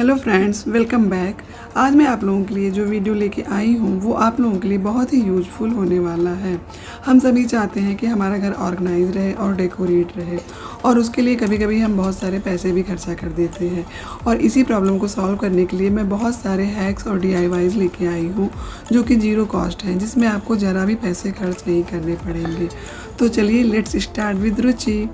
Hello friends, welcome back. आज मैं आप लोगों के लिए जो वीडियो लेके आई हूँ वो आप लोगों के लिए बहुत ही यूजफुल होने वाला है। हम सभी चाहते हैं कि हमारा घर ऑर्गेनाइज रहे और डेकोरेट रहे, और उसके लिए कभी कभी हम बहुत सारे पैसे भी खर्चा कर देते हैं। और इसी प्रॉब्लम को सॉल्व करने के लिए मैं बहुत सारे हैक्स और DIYs लेके आई हूँ जो कि ज़ीरो कॉस्ट हैं, जिसमें आपको ज़रा भी पैसे खर्च नहीं करने पड़ेंगे। तो चलिए लेट्स स्टार्ट विद रुचि।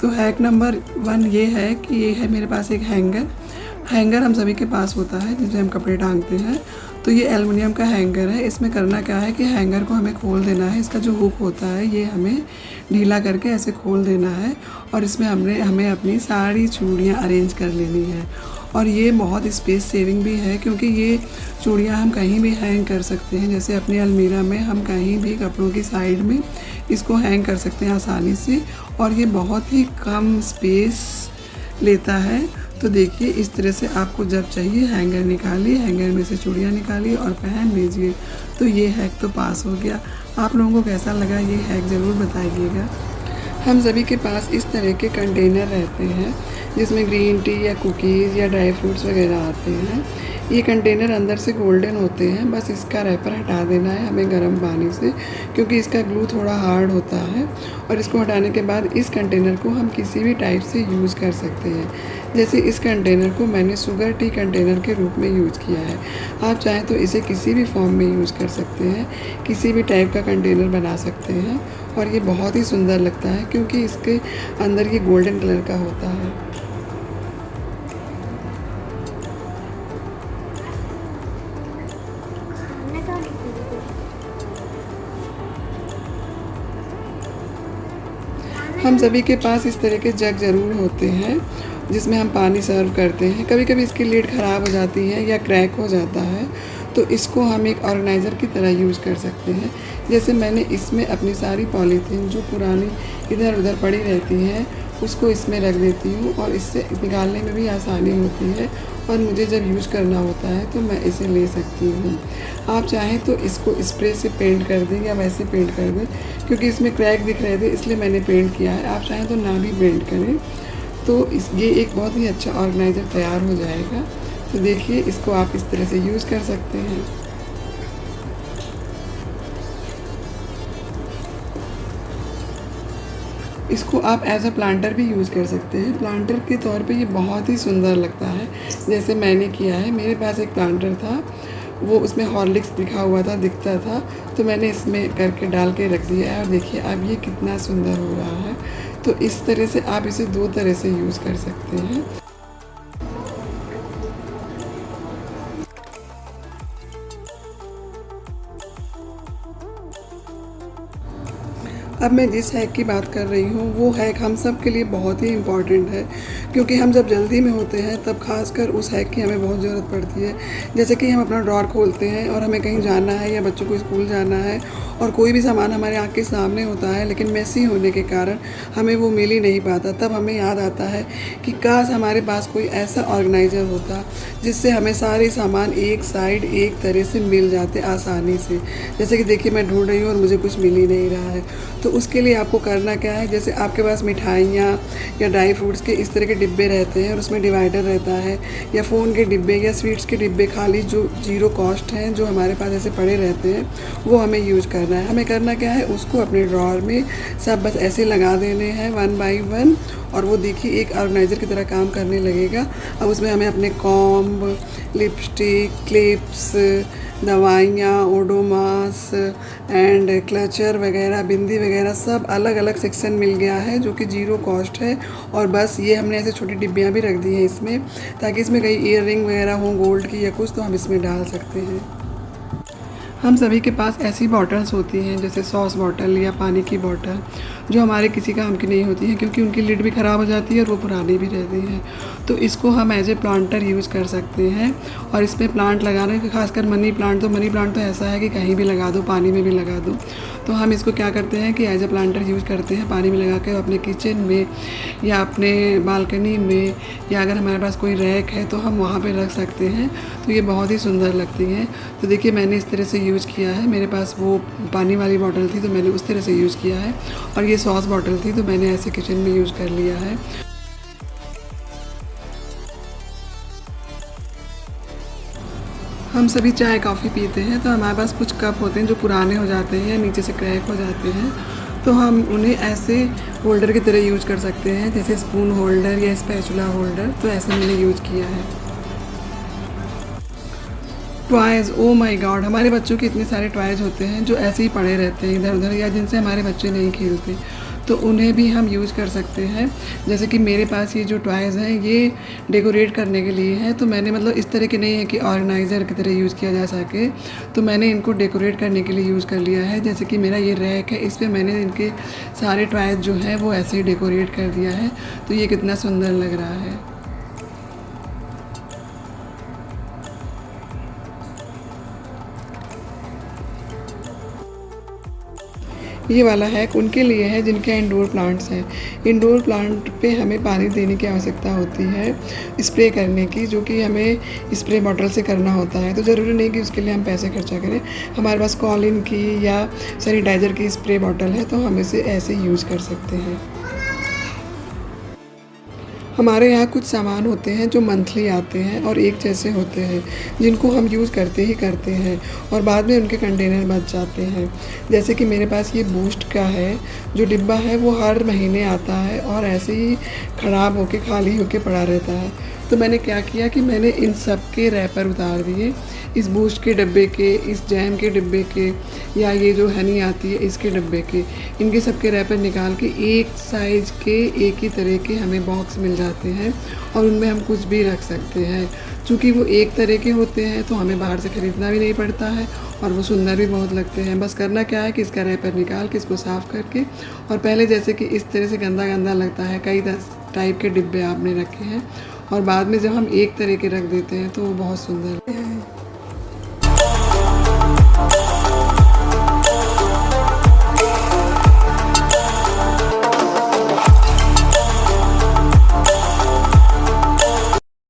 तो हैक नंबर 1 ये है कि ये है मेरे पास एक हैंगर हम सभी के पास होता है जिसमें हम कपड़े टांगते हैं। तो ये एल्युमिनियम का हैंगर है। इसमें करना क्या है कि हैंगर को हमें खोल देना है। इसका जो हुक होता है ये हमें ढीला करके ऐसे खोल देना है, और इसमें हमें अपनी सारी चूड़ियाँ अरेंज कर लेनी है। और ये बहुत स्पेस सेविंग भी है, क्योंकि ये चूड़ियाँ हम कहीं भी हैंग कर सकते हैं। जैसे अपनी अलमीरा में हम कहीं भी कपड़ों की साइड में इसको हैंग कर सकते हैं आसानी से, और ये बहुत ही कम स्पेस लेता है। तो देखिए, इस तरह से आपको जब चाहिए हैंगर निकालिए, हैंगर में से चूड़ियाँ निकालिए और पहन लीजिए। तो ये हैक तो पास हो गया। आप लोगों को कैसा लगा ये हैक ज़रूर बताइएगा। हम सभी के पास इस तरह के कंटेनर रहते हैं जिसमें ग्रीन टी या कुकीज़ या ड्राई फ्रूट्स वगैरह आते हैं। ये कंटेनर अंदर से गोल्डन होते हैं। बस इसका रैपर हटा देना है हमें गर्म पानी से, क्योंकि इसका ग्लू थोड़ा हार्ड होता है। और इसको हटाने के बाद इस कंटेनर को हम किसी भी टाइप से यूज़ कर सकते हैं। जैसे इस कंटेनर को मैंने शुगर टी कंटेनर के रूप में यूज़ किया है। आप चाहें तो इसे किसी भी फॉर्म में यूज़ कर सकते हैं, किसी भी टाइप का कंटेनर बना सकते हैं। और ये बहुत ही सुंदर लगता है क्योंकि इसके अंदर ये गोल्डन कलर का होता है। हम सभी के पास इस तरह के जग ज़रूर होते हैं जिसमें हम पानी सर्व करते हैं। कभी कभी इसकी लिड ख़राब हो जाती है या क्रैक हो जाता है, तो इसको हम एक ऑर्गेनाइज़र की तरह यूज़ कर सकते हैं। जैसे मैंने इसमें अपनी सारी पॉलीथीन जो पुरानी इधर उधर पड़ी रहती हैं उसको इसमें रख देती हूँ, और इससे निकालने में भी आसानी होती है। और मुझे जब यूज़ करना होता है तो मैं इसे ले सकती हूँ। आप चाहें तो इसको स्प्रे से पेंट कर दें या वैसे पेंट कर दें, क्योंकि इसमें क्रैक दिख रहे थे इसलिए मैंने पेंट किया है। आप चाहें तो ना भी पेंट करें, तो ये एक बहुत ही अच्छा ऑर्गेनाइज़र तैयार हो जाएगा। तो देखिए, इसको आप इस तरह से यूज़ कर सकते हैं। इसको आप एज अ प्लांटर भी यूज़ कर सकते हैं। प्लांटर के तौर पे ये बहुत ही सुंदर लगता है, जैसे मैंने किया है। मेरे पास एक प्लांटर था, वो उसमें हॉर्लिक्स लिखा हुआ था, दिखता था, तो मैंने इसमें करके डाल के रख दिया है। और देखिए अब ये कितना सुंदर हो रहा है। तो इस तरह से आप इसे 2 तरह से यूज़ कर सकते हैं। अब मैं जिस हैक की बात कर रही हूँ वो हैक हम सब के लिए बहुत ही इम्पॉर्टेंट है, क्योंकि हम जब जल्दी में होते हैं तब खासकर उस हैक की हमें बहुत ज़रूरत पड़ती है। जैसे कि हम अपना ड्रॉर खोलते हैं और हमें कहीं जाना है या बच्चों को स्कूल जाना है, और कोई भी सामान हमारे आँख के सामने होता है लेकिन मेसी होने के कारण हमें वो मिल ही नहीं पाता। तब हमें याद आता है कि काश हमारे पास कोई ऐसा ऑर्गेनाइज़र होता जिससे हमें सारे सामान एक साइड एक तरह से मिल जाते आसानी से। जैसे कि देखिए, मैं ढूंढ रही हूँ और मुझे कुछ मिल ही नहीं रहा है। तो उसके लिए आपको करना क्या है, जैसे आपके पास मिठाइयाँ या ड्राई फ्रूट्स के इस तरह के डिब्बे रहते हैं और उसमें डिवाइडर रहता है, या फ़ोन के डिब्बे या स्वीट्स के डिब्बे खाली जो ज़ीरो कॉस्ट हैं, जो हमारे पास ऐसे पड़े रहते हैं, वो हमें यूज़ करना है। हमें करना क्या है, उसको अपने ड्रॉर में सब बस ऐसे लगा देने हैं 1 बाई 1, और वो देखिए एक ऑर्गेनाइज़र की तरह काम करने लगेगा। अब उसमें हमें अपने कॉम्ब, लिपस्टिक, क्लिप्स, दवाइयाँ, ओडोमास एंड क्लचर वगैरह, बिंदी वगैरह सब अलग अलग सेक्शन मिल गया है जो कि ज़ीरो कॉस्ट है। और बस ये हमने ऐसे छोटी डिब्बियाँ भी रख दी हैं इसमें, ताकि इसमें कई ईयर रिंग वगैरह हों गोल्ड की या कुछ, तो हम इसमें डाल सकते हैं। हम सभी के पास ऐसी बॉटल्स होती हैं जैसे सॉस बॉटल या पानी की बॉटल, जो हमारे किसी काम की नहीं होती हैं, क्योंकि उनकी लिड भी ख़राब हो जाती है और वो पुरानी भी रहती हैं। तो इसको हम एज ए प्लांटर यूज़ कर सकते हैं। और इसमें प्लांट लगाने, खासकर मनी प्लांट तो ऐसा है कि कहीं भी लगा दो, पानी में भी लगा दो। तो हम इसको क्या करते हैं कि एज अ प्लांटर यूज़ करते हैं, पानी में लगा कर अपने किचन में या अपने बालकनी में, या अगर हमारे पास कोई रैक है तो हम वहाँ पे रख सकते हैं। तो ये बहुत ही सुंदर लगती हैं। तो देखिए मैंने इस तरह से यूज़ किया है। मेरे पास वो पानी वाली बॉटल थी तो मैंने उस तरह से यूज़ किया है, और ये सॉस बॉटल थी तो मैंने ऐसे किचन में यूज़ कर लिया है। हम सभी चाय कॉफ़ी पीते हैं तो हमारे पास कुछ कप होते हैं जो पुराने हो जाते हैं या नीचे से क्रैक हो जाते हैं, तो हम उन्हें ऐसे होल्डर की तरह यूज़ कर सकते हैं, जैसे स्पून होल्डर या स्पैचुला होल्डर। तो ऐसे मैंने यूज़ किया है। टॉयज़, ओ माय गॉड, हमारे बच्चों के इतने सारे टॉयज़ होते हैं जो ऐसे ही पड़े रहते हैं इधर उधर, या जिनसे हमारे बच्चे नहीं खेलते, तो उन्हें भी हम यूज़ कर सकते हैं। जैसे कि मेरे पास ये जो टॉयज़ हैं ये डेकोरेट करने के लिए हैं, तो मैंने मतलब इस तरह के नहीं है कि ऑर्गेनाइज़र की तरह यूज़ किया जा सके, तो मैंने इनको डेकोरेट करने के लिए यूज़ कर लिया है। जैसे कि मेरा ये रैक है, इस पर मैंने इनके सारे टॉयज़ जो हैं वो ऐसे ही डेकोरेट कर दिया है। तो ये कितना सुंदर लग रहा है। ये वाला हैक उनके लिए है जिनके इंडोर प्लांट्स हैं। इंडोर प्लांट पे हमें पानी देने की आवश्यकता होती है, स्प्रे करने की, जो कि हमें स्प्रे बॉटल से करना होता है। तो ज़रूरी नहीं कि उसके लिए हम पैसे खर्चा करें। हमारे पास कॉलिन की या सैनिटाइज़र की स्प्रे बॉटल है तो हम इसे ऐसे यूज़ कर सकते हैं। हमारे यहाँ कुछ सामान होते हैं जो मंथली आते हैं और एक जैसे होते हैं, जिनको हम यूज़ करते ही करते हैं और बाद में उनके कंटेनर बच जाते हैं। जैसे कि मेरे पास ये बूस्ट का है जो डिब्बा है, वो हर महीने आता है और ऐसे ही ख़राब होके खाली होके पड़ा रहता है। तो मैंने क्या किया कि मैंने इन सब के रैपर उतार दिए, इस बूस्ट के डब्बे के, इस जैम के डिब्बे के, या ये जो हनी आती है इसके डब्बे के, इनके सब के रैपर निकाल के एक साइज़ के एक ही तरह के हमें बॉक्स मिल जाते हैं और उनमें हम कुछ भी रख सकते हैं। चूँकि वो एक तरह के होते हैं तो हमें बाहर से ख़रीदना भी नहीं पड़ता है और वो सुंदर भी बहुत लगते हैं। बस करना क्या है कि इसका रैपर निकाल के इसको साफ़ करके, और पहले जैसे कि इस तरह से गंदा गंदा लगता है, कई टाइप के डिब्बे आपने रखे हैं, और बाद में जब हम एक तरह के रख देते हैं तो वो बहुत सुंदर है।